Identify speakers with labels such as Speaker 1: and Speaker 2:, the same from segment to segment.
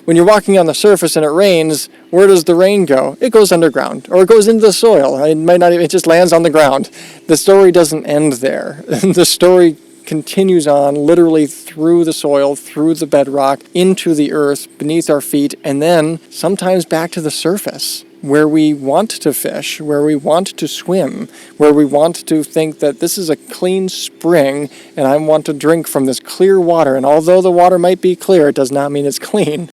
Speaker 1: when you're walking on the surface and it rains, where does the rain go? It goes underground, or it goes into the soil. It might not even, it just lands on the ground. The story doesn't end there. The story continues on literally through the soil, through the bedrock, into the earth, beneath our feet, and then sometimes back to the surface, where we want to fish, where we want to swim, where we want to think that this is a clean spring and I want to drink from this clear water. And although the water might be clear, it does not mean it's clean.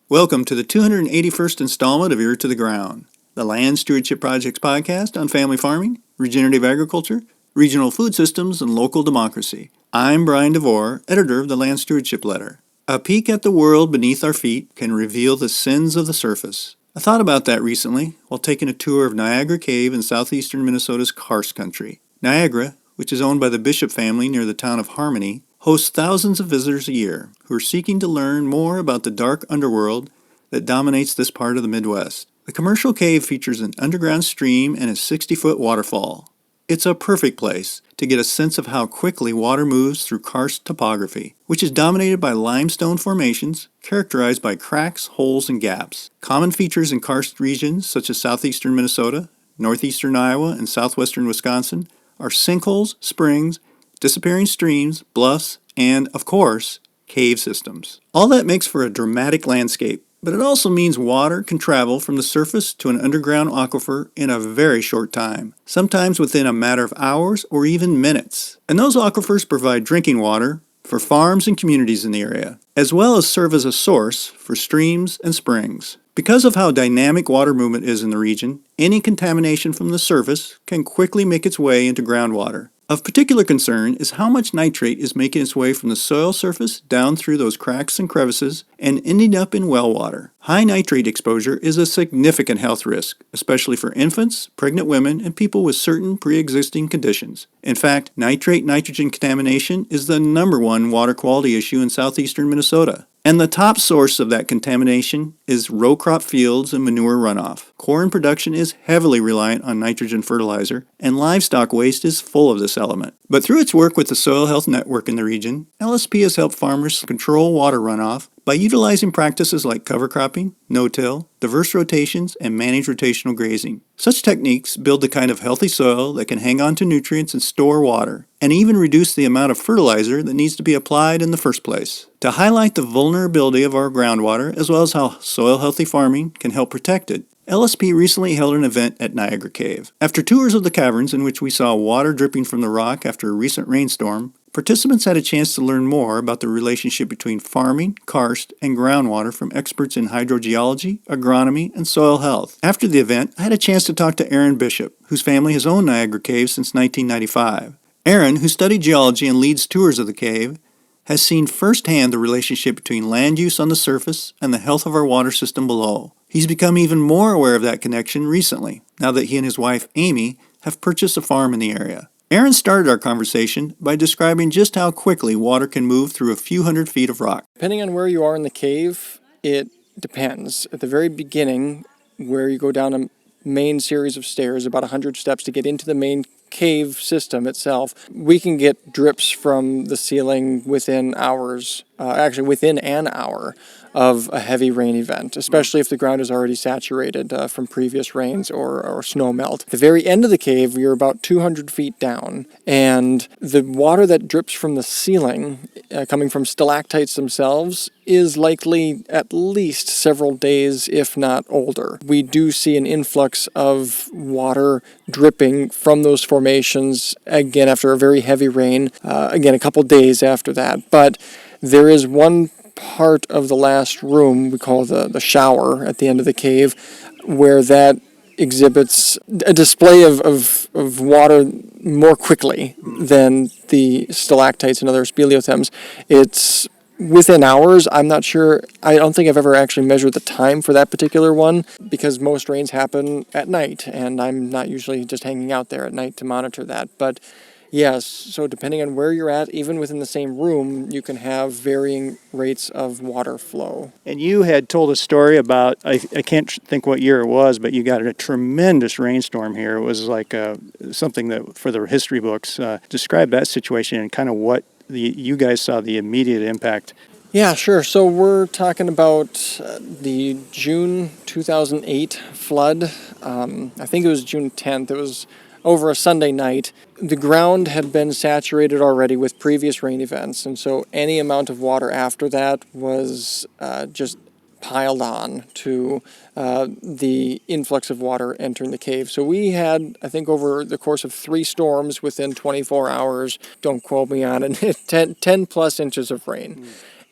Speaker 2: Welcome to the 281st installment of Ear to the Ground, the Land Stewardship Project's podcast on family farming, regenerative agriculture, regional food systems, and local democracy. I'm Brian DeVore, editor of the Land Stewardship Letter. A peek at the world beneath our feet can reveal the sins of the surface. I thought about that recently while taking a tour of Niagara Cave in southeastern Minnesota's karst country. Niagara, which is owned by the Bishop family near the town of Harmony, hosts thousands of visitors a year who are seeking to learn more about the dark underworld that dominates this part of the Midwest. The commercial cave features an underground stream and a 60-foot waterfall. It's a perfect place to get a sense of how quickly water moves through karst topography, which is dominated by limestone formations characterized by cracks, holes, and gaps. Common features in karst regions such as southeastern Minnesota, northeastern Iowa, and southwestern Wisconsin are sinkholes, springs, disappearing streams, bluffs, and, of course, cave systems. All that makes for a dramatic landscape, but it also means water can travel from the surface to an underground aquifer in a very short time, sometimes within a matter of hours or even minutes. And those aquifers provide drinking water for farms and communities in the area, as well as serve as a source for streams and springs. Because of how dynamic water movement is in the region, any contamination from the surface can quickly make its way into groundwater. Of particular concern is how much nitrate is making its way from the soil surface down through those cracks and crevices and ending up in well water. High nitrate exposure is a significant health risk, especially for infants, pregnant women, and people with certain pre-existing conditions. In fact, nitrate-nitrogen contamination is the #1 water quality issue in southeastern Minnesota. And the top source of that contamination is row crop fields and manure runoff. Corn production is heavily reliant on nitrogen fertilizer, and livestock waste is full of this element. But through its work with the Soil Health Network in the region, LSP has helped farmers control water runoff by utilizing practices like cover cropping, no-till, diverse rotations, and managed rotational grazing. Such techniques build the kind of healthy soil that can hang on to nutrients and store water, and even reduce the amount of fertilizer that needs to be applied in the first place. To highlight the vulnerability of our groundwater, as well as how soil-healthy farming can help protect it, LSP recently held an event at Niagara Cave. After tours of the caverns in which we saw water dripping from the rock after a recent rainstorm, participants had a chance to learn more about the relationship between farming, karst, and groundwater from experts in hydrogeology, agronomy, and soil health. After the event, I had a chance to talk to Aaron Bishop, whose family has owned Niagara Cave since 1995. Aaron, who studied geology and leads tours of the cave, has seen firsthand the relationship between land use on the surface and the health of our water system below. He's become even more aware of that connection recently, now that he and his wife, Amy, have purchased a farm in the area. Aaron started our conversation by describing just how quickly water can move through a few hundred feet of rock.
Speaker 1: Depending on where you are in the cave, it depends. At the very beginning, where you go down a main series of stairs, about 100 steps to get into the main cave system itself, we can get drips from the ceiling within hours, within an hour of a heavy rain event, especially if the ground is already saturated from previous rains or snow melt. At the very end of the cave, you're about 200 feet down, and the water that drips from the ceiling, coming from stalactites themselves, is likely at least several days, if not older. We do see an influx of water dripping from those formations, again, after a very heavy rain, again, a couple days after that. But there is one part of the last room we call the shower at the end of the cave, where that exhibits a display of water more quickly than the stalactites and other speleothems. It's within hours. I'm not sure. I don't think I've ever actually measured the time for that particular one, because most rains happen at night, and I'm not usually just hanging out there at night to monitor that. But Yes, so depending on where you're at, even within the same room, you can have varying rates of water flow.
Speaker 2: And you had told a story about, I can't think what year it was, but you got a tremendous rainstorm here. It was like something that for the history books. Describe that situation and kind of what you guys saw the immediate impact.
Speaker 1: Yeah, sure. So we're talking about the June 2008 flood. I think it was June 10th. It was over a Sunday night. The ground had been saturated already with previous rain events, and so any amount of water after that was just piled on to the influx of water entering the cave. So we had, I think, over the course of 3 storms within 24 hours, don't quote me on it, 10 plus inches of rain.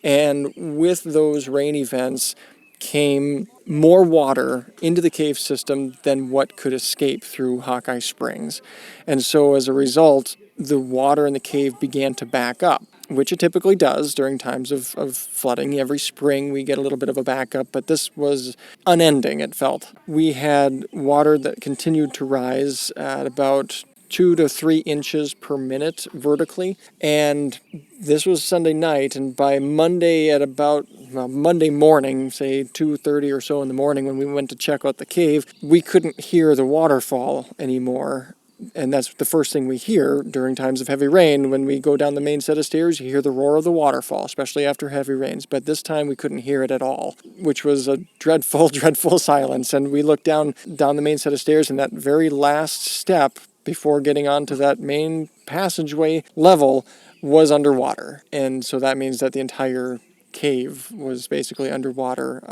Speaker 1: And with those rain events came more water into the cave system than what could escape through Hawkeye Springs. And so as a result, the water in the cave began to back up, which it typically does during times of flooding. Every spring we get a little bit of a backup, but this was unending, it felt. We had water that continued to rise at about 2 to 3 inches per minute vertically, and this was Sunday night, and by Monday at about Monday morning, say 2:30 or so in the morning, when we went to check out the cave, we couldn't hear the waterfall anymore. And that's the first thing we hear during times of heavy rain. When we go down the main set of stairs, you hear the roar of the waterfall, especially after heavy rains. But this time we couldn't hear it at all, which was a dreadful, dreadful silence. And we looked down the main set of stairs, and that very last step before getting onto that main passageway level was underwater. And so that means that the entire cave was basically underwater.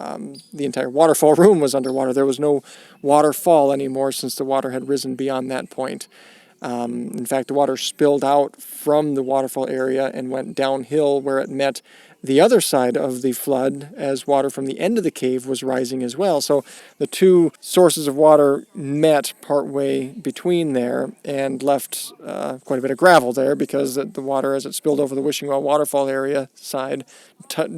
Speaker 1: The entire waterfall room was underwater. There was no waterfall anymore since the water had risen beyond that point. In fact, the water spilled out from the waterfall area and went downhill where it met the other side of the flood as water from the end of the cave was rising as well. So the two sources of water met partway between there and left quite a bit of gravel there because the water, as it spilled over the Wishing Well waterfall area side,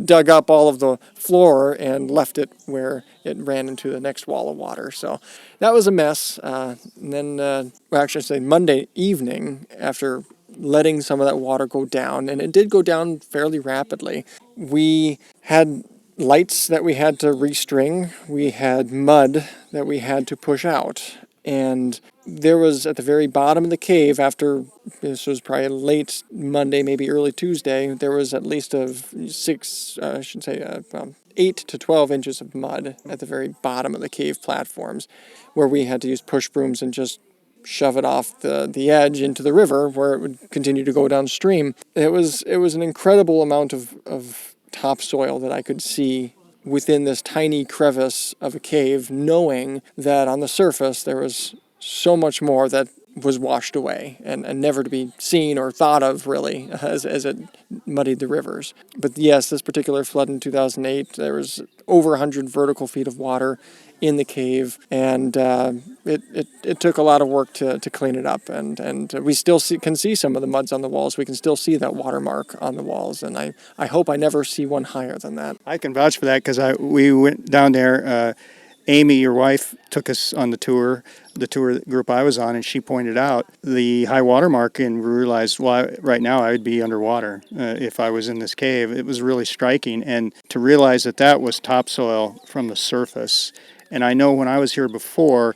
Speaker 1: dug up all of the floor and left it where it ran into the next wall of water. So that was a mess. And then, well, actually, I say Monday evening, after letting some of that water go down, and it did go down fairly rapidly, we had lights that we had to restring. We had mud that we had to push out. And there was at the very bottom of the cave, after this was probably late Monday, maybe early Tuesday, there was at least 8 to 12 inches of mud at the very bottom of the cave platforms, where we had to use push brooms and just shove it off the edge into the river where it would continue to go downstream. It was an incredible amount of topsoil that I could see within this tiny crevice of a cave, knowing that on the surface there was so much more that was washed away and never to be seen or thought of, really, as it muddied the rivers. But yes, this particular flood in 2008, there was over 100 vertical feet of water in the cave, and it took a lot of work to clean it up, and we still can see some of the muds on the walls. We can still see that watermark on the walls, and I hope I never see one higher than that.
Speaker 2: I can vouch for that because we went down there. Amy, your wife, took us on the tour group I was on, and she pointed out the high water mark, and we realized, well, right now I would be underwater if I was in this cave. It was really striking, and to realize that was topsoil from the surface. And I know when I was here before,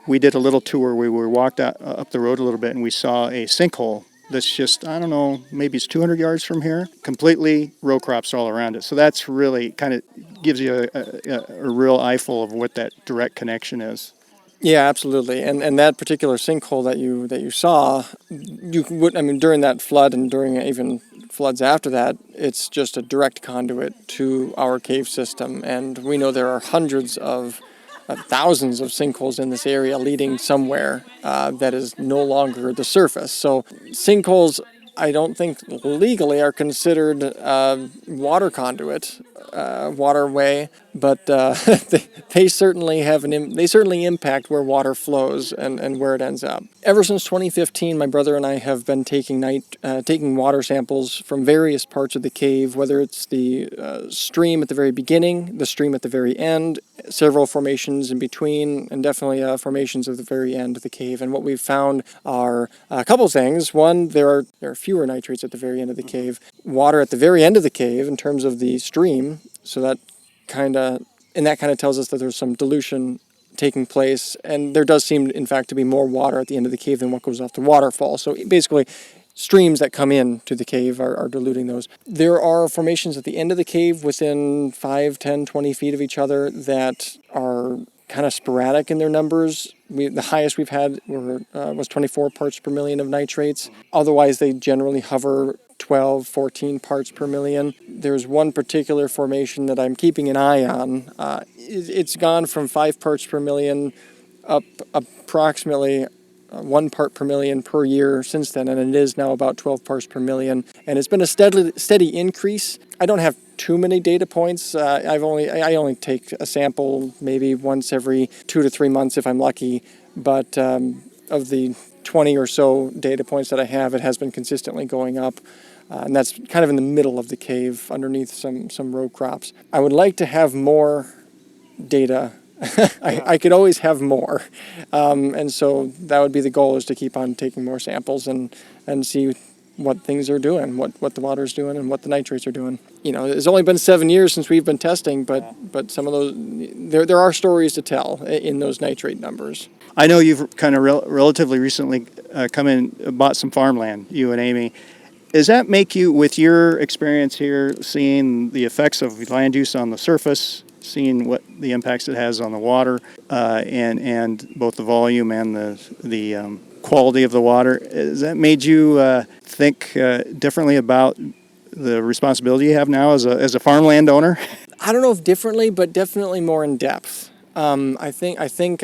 Speaker 2: we did a little tour. We walked up the road a little bit, and we saw a sinkhole that's just, I don't know, maybe it's 200 yards from here, completely row crops all around it. So that's really kind of gives you a real eyeful of what that direct connection is.
Speaker 1: Yeah, absolutely. And that particular sinkhole that you saw, during that flood and during even floods after that, it's just a direct conduit to our cave system. And we know there are hundreds of thousands of sinkholes in this area leading somewhere that is no longer the surface. So sinkholes, I don't think legally are considered water conduit, waterway, but they certainly have they certainly impact where water flows and where it ends up. Ever since 2015, my brother and I have been taking water samples from various parts of the cave, whether it's the stream at the very beginning, the stream at the very end, several formations in between, and definitely formations at the very end of the cave. And what we've found are a couple things. One, there are fewer nitrates at the very end of the cave. Water at the very end of the cave in terms of the stream, so that kind of tells us that there's some dilution taking place, and there does seem, in fact, to be more water at the end of the cave than what goes off the waterfall. So basically, streams that come in to the cave are diluting those. There are formations at the end of the cave within 5, 10, 20 feet of each other that are kind of sporadic in their numbers. The highest we've had was 24 parts per million of nitrates. Otherwise, they generally hover 12, 14 parts per million. There's one particular formation that I'm keeping an eye on. It's gone from 5 parts per million up approximately 1 part per million per year since then, and it is now about 12 parts per million. And it's been a steady increase. I don't have too many data points. I only take a sample maybe once every 2 to 3 months if I'm lucky. But of the 20 or so data points that I have, it has been consistently going up. And that's kind of in the middle of the cave underneath some row crops. I would like to have more data. I could always have more. And so that would be the goal, is to keep on taking more samples and see what things are doing, what the water is doing, and what the nitrates are doing. It's only been 7 years since we've been testing, but some of those, there are stories to tell in those nitrate numbers.
Speaker 3: I know you've kind of relatively recently come in, bought some farmland, you and Amy. Does that make you, with your experience here, seeing the effects of land use on the surface, seeing what the impacts it has on the water, and both the volume and the quality of the water, has that made you think differently about the responsibility you have now as a farmland owner?
Speaker 1: I don't know if differently, but definitely more in depth. I think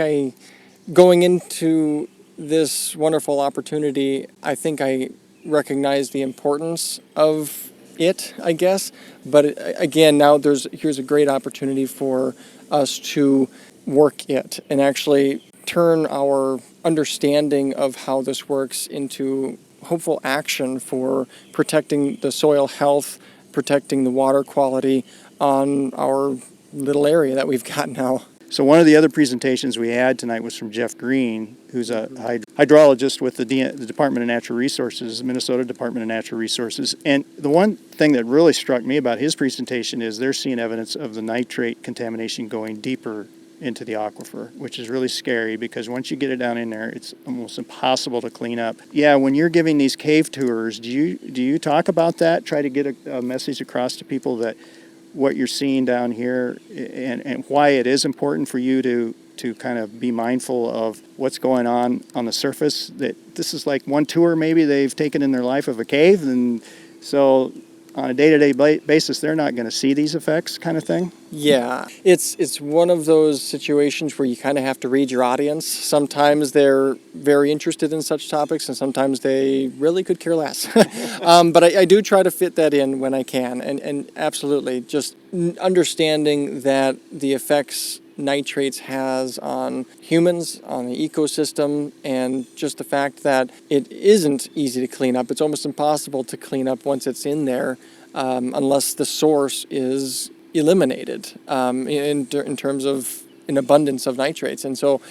Speaker 1: going into this wonderful opportunity, I think I recognize the importance of it, I guess. But again, now here's a great opportunity for us to work it and actually turn our understanding of how this works into hopeful action for protecting the soil health, protecting the water quality on our little area that we've got now.
Speaker 3: So one of the other presentations we had tonight was from Jeff Green, who's a hydrologist with the Department of Natural Resources, Minnesota Department of Natural Resources. And the one thing that really struck me about his presentation is they're seeing evidence of the nitrate contamination going deeper into the aquifer, which is really scary because once you get it down in there, it's almost impossible to clean up. Yeah, when you're giving these cave tours, do you talk about that? Try to get a message across to people that what you're seeing down here and why it is important for you to kind of be mindful of what's going on the surface, that this is like one tour maybe they've taken in their life of a cave, and so on a day-to-day basis they're not going to see these effects, kind of thing.
Speaker 1: Yeah, it's one of those situations where you kind of have to read your audience. Sometimes they're very interested in such topics, and sometimes they really could care less. But I do try to fit that in when I can, and absolutely, just understanding that the effects nitrates has on humans, on the ecosystem, and just the fact that it isn't easy to clean up. It's almost impossible to clean up once it's in there, unless the source is eliminated in terms of an abundance of nitrates. And so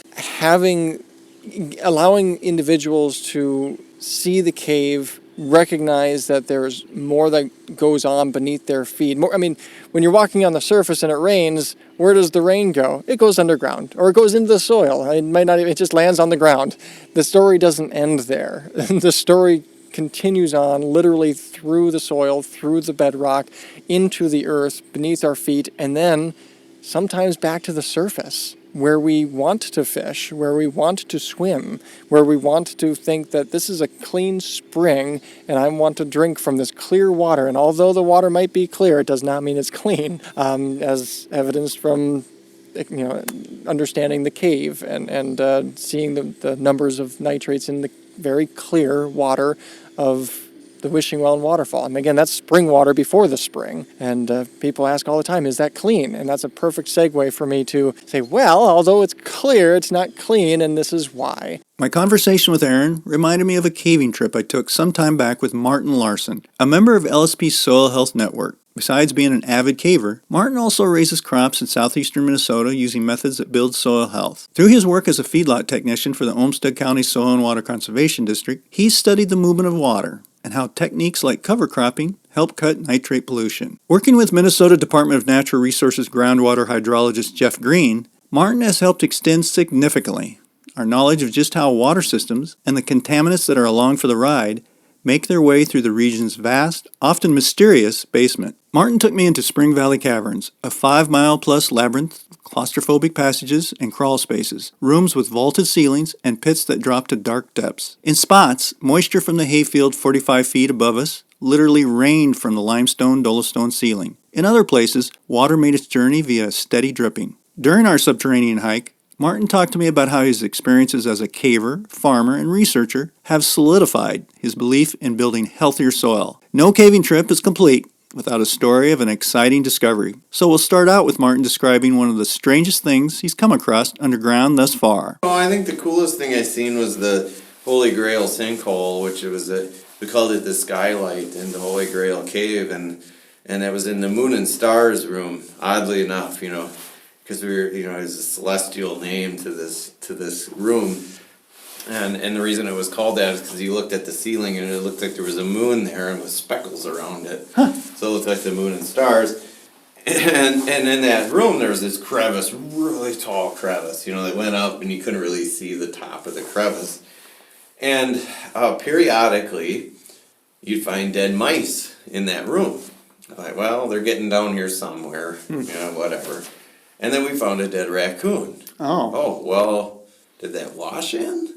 Speaker 1: allowing individuals to see the cave, recognize that there's more that goes on beneath their feet. When you're walking on the surface and it rains, where does the rain go? It goes underground, or it goes into the soil. It just lands on the ground. The story doesn't end there. The story continues on literally through the soil, through the bedrock, into the earth, beneath our feet, and then sometimes back to the surface, where we want to fish, where we want to swim, where we want to think that this is a clean spring and I want to drink from this clear water. And although the water might be clear, it does not mean it's clean, as evidenced from understanding the cave and seeing the numbers of nitrates in the very clear water of the Wishing Well and waterfall. And again, that's spring water before the spring. And people ask all the time, is that clean? And that's a perfect segue for me to say, well, although it's clear, it's not clean, and this is why.
Speaker 2: My conversation with Aaron reminded me of a caving trip I took some time back with Martin Larson, a member of LSP's Soil Health Network. Besides being an avid caver, Martin also raises crops in southeastern Minnesota using methods that build soil health. Through his work as a feedlot technician for the Olmsted County Soil and Water Conservation District, he's studied the movement of water and how techniques like cover cropping help cut nitrate pollution. Working with Minnesota Department of Natural Resources groundwater hydrologist Jeff Green, Martin has helped extend significantly our knowledge of just how water systems and the contaminants that are along for the ride make their way through the region's vast, often mysterious basement. Martin took me into Spring Valley Caverns, a 5-mile-plus labyrinth of claustrophobic passages and crawl spaces, rooms with vaulted ceilings and pits that drop to dark depths. In spots, moisture from the hayfield 45 feet above us literally rained from the limestone dolostone ceiling. In other places, water made its journey via steady dripping. During our subterranean hike, Martin talked to me about how his experiences as a caver, farmer, and researcher have solidified his belief in building healthier soil. No caving trip is complete without a story of an exciting discovery. So we'll start out with Martin describing one of the strangest things he's come across underground thus far.
Speaker 4: Oh, I think the coolest thing I seen was the Holy Grail sinkhole, which it was we called it the skylight in the Holy Grail cave, and it was in the Moon and Stars room. Oddly enough, because we were, it was a celestial name to this room, and the reason it was called that is because you looked at the ceiling and it looked like there was a moon there and with speckles around it, so it looked like the Moon and Stars. And in that room there was this crevice, really tall crevice, that went up and you couldn't really see the top of the crevice. And periodically you'd find dead mice in that room. Like, well, they're getting down here somewhere, whatever. And then we found a dead raccoon. Oh, well, did that wash in?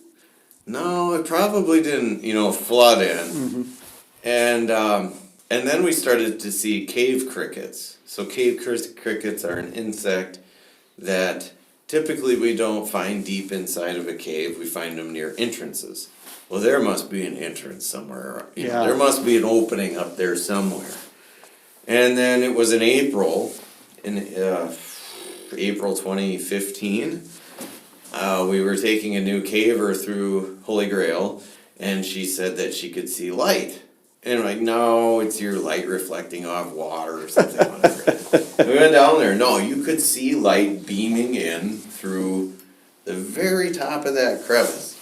Speaker 4: No, it probably didn't, flood in. Mm-hmm. And then we started to see cave crickets. So cave crickets are an insect that typically we don't find deep inside of a cave. We find them near entrances. Well, there must be an entrance somewhere. There must be an opening up there somewhere. And then it was in April 2015, we were taking a new caver through Holy Grail, and she said that she could see light. And I'm like, no, it's your light reflecting off water or something. We went down there. No, you could see light beaming in through the very top of that crevice.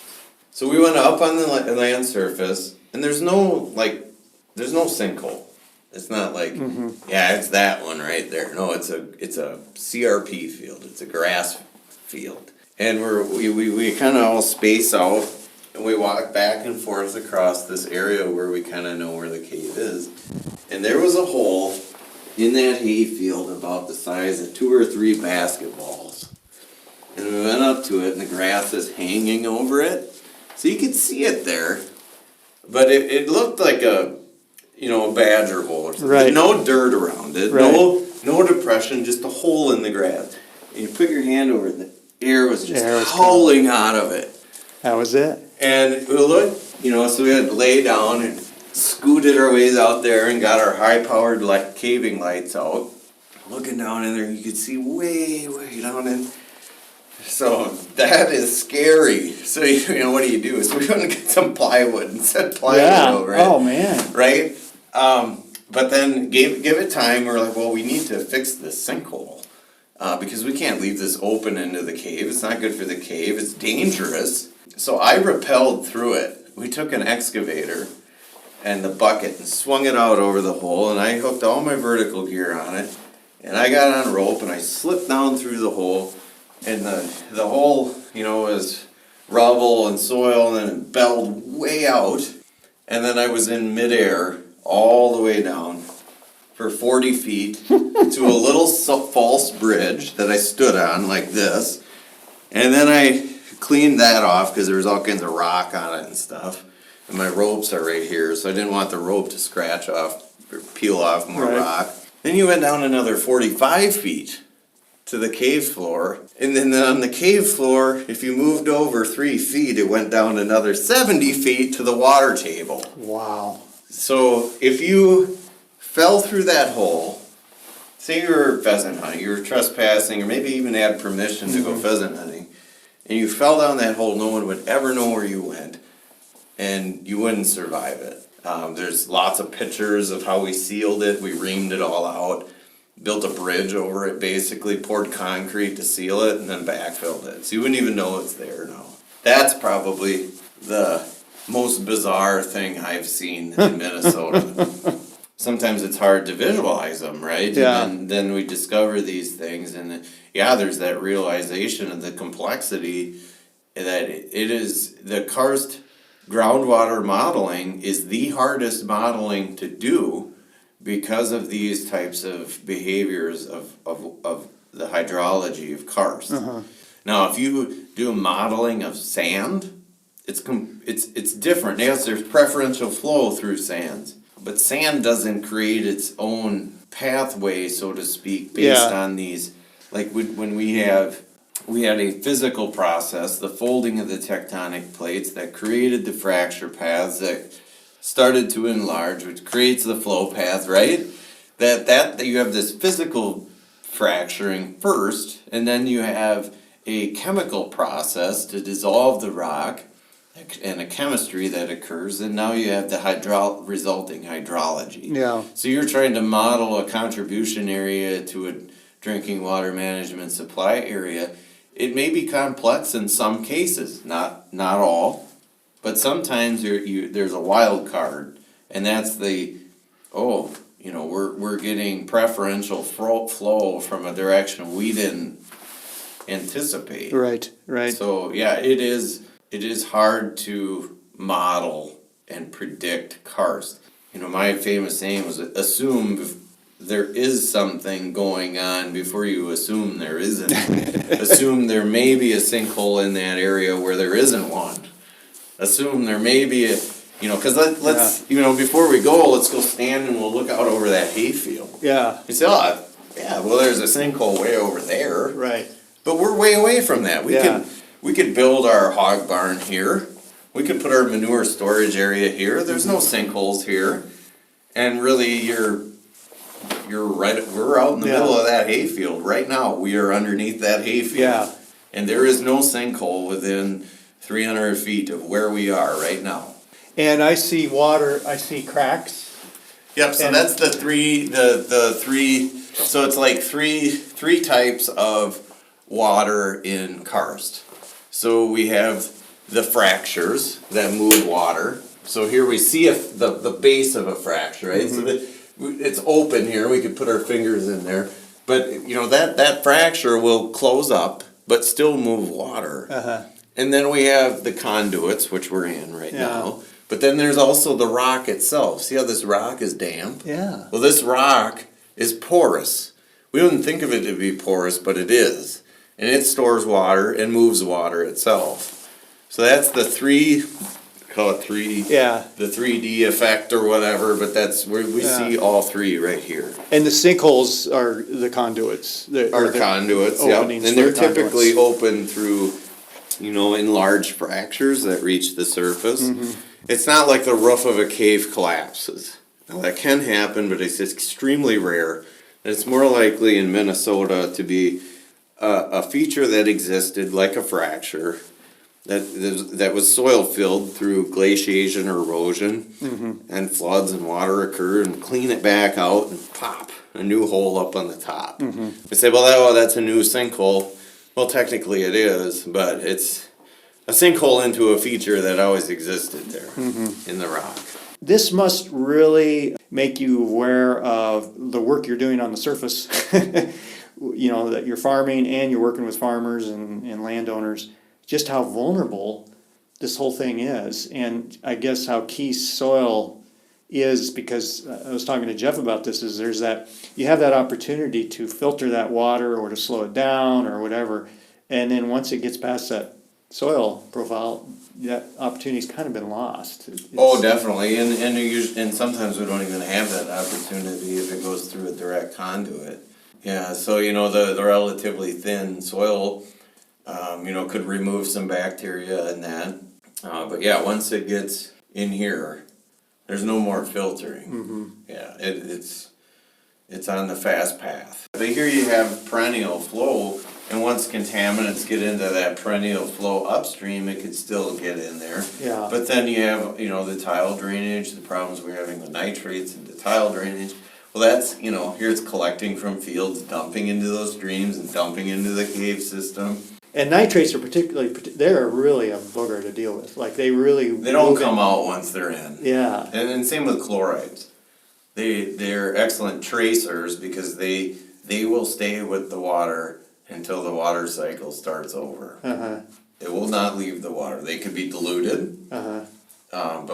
Speaker 4: So we went up on the land surface, and there's no sinkhole. It's not like, it's that one right there. No, it's a CRP field. It's a grass field. And we kind of all space out, and we walk back and forth across this area where we kind of know where the cave is. And there was a hole in that hay field about the size of 2 or 3 basketballs. And we went up to it, and the grass is hanging over it. So you could see it there. But it looked like a badger hole or something.
Speaker 3: Right.
Speaker 4: No dirt around it.
Speaker 3: Right.
Speaker 4: No depression, just a hole in the grass. And you put your hand over it, and the air was just howling out of it.
Speaker 3: That was it.
Speaker 4: And we looked, so we had to lay down and scooted our ways out there and got our high-powered caving lights out. Looking down in there, you could see way, way down in. So that is scary. So what do you do? So we went and get some plywood and set plywood over it.
Speaker 3: Oh man.
Speaker 4: Right? But then give it time. We're like, well, we need to fix this sinkhole. Because we can't leave this open into the cave. It's not good for the cave. It's dangerous. So I rappelled through it. We took an excavator and the bucket and swung it out over the hole, and I hooked all my vertical gear on it. And I got on a rope and I slipped down through the hole. And the hole, was rubble and soil, and then it belled way out. And then I was in midair all the way down for 40 feet to a little false bridge that I stood on like this. And then I cleaned that off because there was all kinds of rock on it and stuff. And my ropes are right here, so I didn't want the rope to scratch off or peel off more rock. Then you went down another 45 feet to the cave floor. And then on the cave floor, if you moved over 3 feet, it went down another 70 feet to the water table.
Speaker 3: Wow.
Speaker 4: So if you fell through that hole, say you were pheasant hunting, you were trespassing, or maybe even had permission to go pheasant hunting, and you fell down that hole, no one would ever know where you went, and you wouldn't survive it. There's lots of pictures of how we sealed it. We reamed it all out, built a bridge over it, basically poured concrete to seal it, and then backfilled it. So you wouldn't even know it's there now. That's probably the most bizarre thing I've seen in Minnesota. Sometimes it's hard to visualize them, right?
Speaker 3: Yeah.
Speaker 4: And then we discover these things, and yeah, there's that realization of the complexity that it is the karst groundwater modeling is the hardest modeling to do because of these types of behaviors of the hydrology of karst. Now, if you do modeling of sand, it's different. Yes, there's preferential flow through sands, but sand doesn't create its own pathway, so to speak, based
Speaker 3: Yeah.
Speaker 4: on these. Like when we had a physical process, the folding of the tectonic plates that created the fracture paths that started to enlarge, which creates the flow path, right? That you have this physical fracturing first, and then you have a chemical process to dissolve the rock and a chemistry that occurs, and now you have the resulting hydrology.
Speaker 3: Yeah.
Speaker 4: So you're trying to model a contribution area to a drinking water management supply area. It may be complex in some cases, not all, but sometimes there's a wild card, and that's we're getting preferential flow from a direction we didn't anticipate.
Speaker 3: Right, right.
Speaker 4: So yeah, it is hard to model and predict karst. My famous saying was assume there is something going on before you assume there isn't. Assume there may be a sinkhole in that area where there isn't one. Assume there may be because let's before we go, let's go stand and we'll look out over that hayfield.
Speaker 3: Yeah,
Speaker 4: You say, oh, yeah, well, there's a sinkhole way over there.
Speaker 3: right.
Speaker 4: But we're way away from that. We could build our hog barn here. We could put our manure storage area here. There's no sinkholes here. And really we're out in the middle of that hayfield right now. We are underneath that hayfield.
Speaker 3: Yeah.
Speaker 4: And there is no sinkhole within 300 feet of where we are right now.
Speaker 3: And I see water, I see cracks.
Speaker 4: Yep, so
Speaker 3: And-
Speaker 4: that's the three, so it's like three types of water in karst. So we have the fractures that move water. So here we see the base of a fracture, right? So it's open here, we could put our fingers in there. But, that fracture will close up, but still move water. And then we have the conduits, which we're in right now. But then there's also the rock itself. See how this rock is damp?
Speaker 3: Yeah.
Speaker 4: Well, this rock is porous. We wouldn't think of it to be porous, but it is. And it stores water and moves water itself. So that's the the 3D effect or whatever, but that's where we see all three right here.
Speaker 3: And the sinkholes are the conduits.
Speaker 4: Our conduits, yeah.
Speaker 3: openings
Speaker 4: And
Speaker 3: for
Speaker 4: they're
Speaker 3: the conduits.
Speaker 4: typically open through, enlarged fractures that reach the surface. It's not like the roof of a cave collapses. Now that can happen, but it's extremely rare. And it's more likely in Minnesota to be a feature that existed like a fracture that was soil filled through glaciation or erosion, and floods and water occur and clean it back out and pop a new hole up on the top. We say, well, that's a new sinkhole. Well, technically it is, but it's a sinkhole into a feature that always existed there in the rock.
Speaker 3: This must really make you aware of the work you're doing on the surface. That you're farming and you're working with farmers and landowners, just how vulnerable this whole thing is. And I guess how key soil is, because I was talking to Jeff about this, is you have that opportunity to filter that water or to slow it down or whatever. And then once it gets past that soil profile, that opportunity's kind of been lost.
Speaker 4: Oh, definitely, and sometimes we don't even have that opportunity if it goes through a direct conduit. Yeah, so the relatively thin soil, could remove some bacteria and that. But yeah, once it gets in here, there's no more filtering. Yeah, it's on the fast path. But here you have perennial flow, and And once contaminants get into that perennial flow upstream, it could still get in there.
Speaker 3: Yeah.
Speaker 4: But then you have, the tile drainage, the problems we're having with nitrates and the tile drainage. Well, that's, here it's collecting from fields, dumping into those streams and dumping into the cave system.
Speaker 3: And nitrates are they're really a booger to deal with. Like they
Speaker 4: don't come out once they're in.
Speaker 3: Yeah.
Speaker 4: And then same with chlorides. They're excellent tracers because they will stay with the water until the water cycle starts over.
Speaker 3: Uh-huh.
Speaker 4: It will not leave the water. They could be diluted,
Speaker 3: Uh-huh.
Speaker 4: and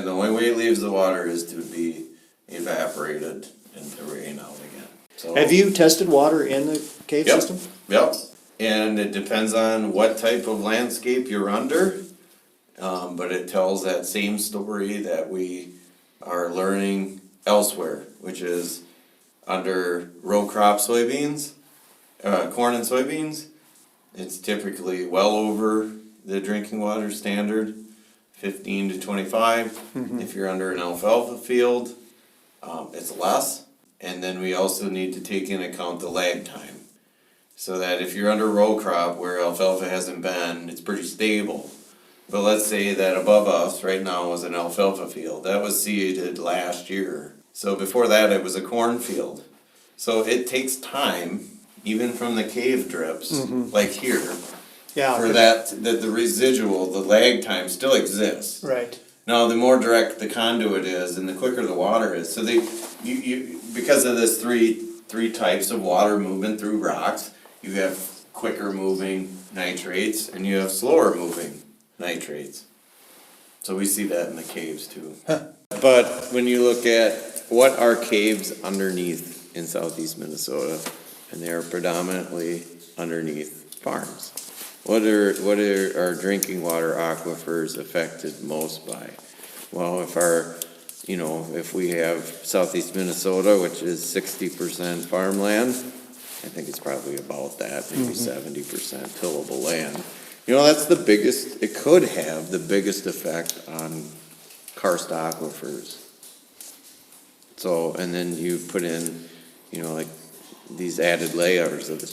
Speaker 4: the only way it leaves the water is to be evaporated and to rain out again. So,
Speaker 3: Have you tested water in the cave
Speaker 4: Yep.
Speaker 3: system?
Speaker 4: Yep. And it depends on what type of landscape you're under, but it tells that same story that we are learning elsewhere, which is under row crop soybeans, corn and soybeans. It's typically well over the drinking water standard, 15 to 25. If you're under an alfalfa field, it's less. And then we also need to take into account the lag time. So that if you're under row crop where alfalfa hasn't been, it's pretty stable. But let's say that above us right now is an alfalfa field. That was seeded last year. So before that it was a corn field. So it takes time, even from the cave drips, like here,
Speaker 3: Yeah.
Speaker 4: for that the residual, the lag time still exists.
Speaker 3: Right.
Speaker 4: Now, the more direct the conduit is, and the quicker the water is, so you because of this three types of water movement through rocks, you have quicker moving nitrates and you have slower moving nitrates. So we see that in the caves too. But when you look at what are caves underneath in southeast Minnesota, and they are predominantly underneath farms. What are our drinking water aquifers affected most by? Well, if we have southeast Minnesota, which is 60% farmland, I think it's probably about that, maybe 70% tillable land. That's it could have the biggest effect on karst aquifers. So, and then you put in, like these added layers of the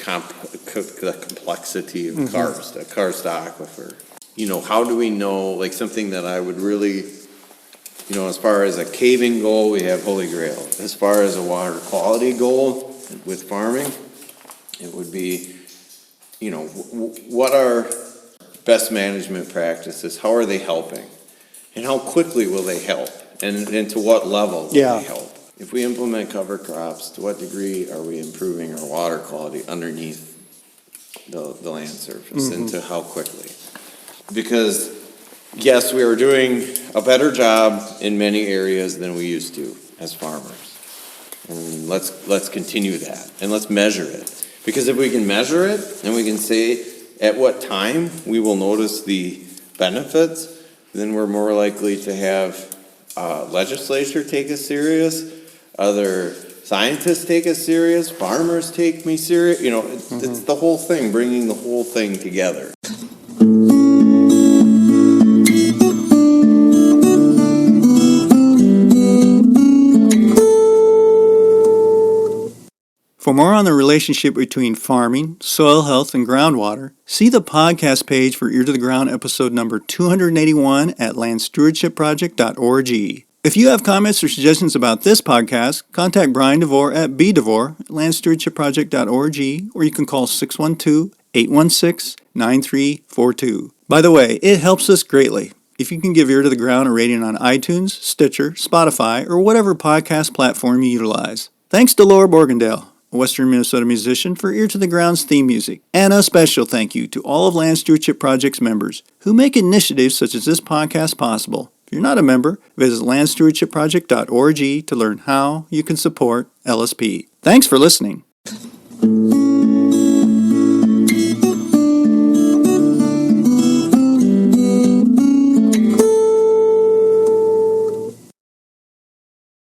Speaker 4: complexity of karst, a karst aquifer. How do we know, like something that I would really, as far as a caving goal, we have Holy Grail. As far as a water quality goal with farming, it would be, what are best management practices? How are they helping? And how quickly will they help? And to what level will they help? If we implement cover crops, to what degree are we improving our water quality underneath the land surface, and to how quickly? Because, yes, we are doing a better job in many areas than we used to as farmers. And let's continue that, and let's measure it. Because if we can measure it, and we can say at what time we will notice the benefits, then we're more likely to have legislature take us serious, other scientists take us serious, farmers take me serious. It's the whole thing, bringing the whole thing together.
Speaker 2: For more on the relationship between farming, soil health, and groundwater, see the podcast page for Ear to the Ground episode number 281 at landstewardshipproject.org. If you have comments or suggestions about this podcast, contact Brian DeVore at bdevore at landstewardshipproject.org, or you can call 612-816-9342. By the way, it helps us greatly if you can give Ear to the Ground a rating on iTunes, Stitcher, Spotify, or whatever podcast platform you utilize. Thanks to Laura Borgendale, a Western Minnesota musician, for Ear to the Ground's theme music. And a special thank you to all of Land Stewardship Project's members who make initiatives such as this podcast possible. If you're not a member, visit landstewardshipproject.org to learn how you can support LSP. Thanks for listening.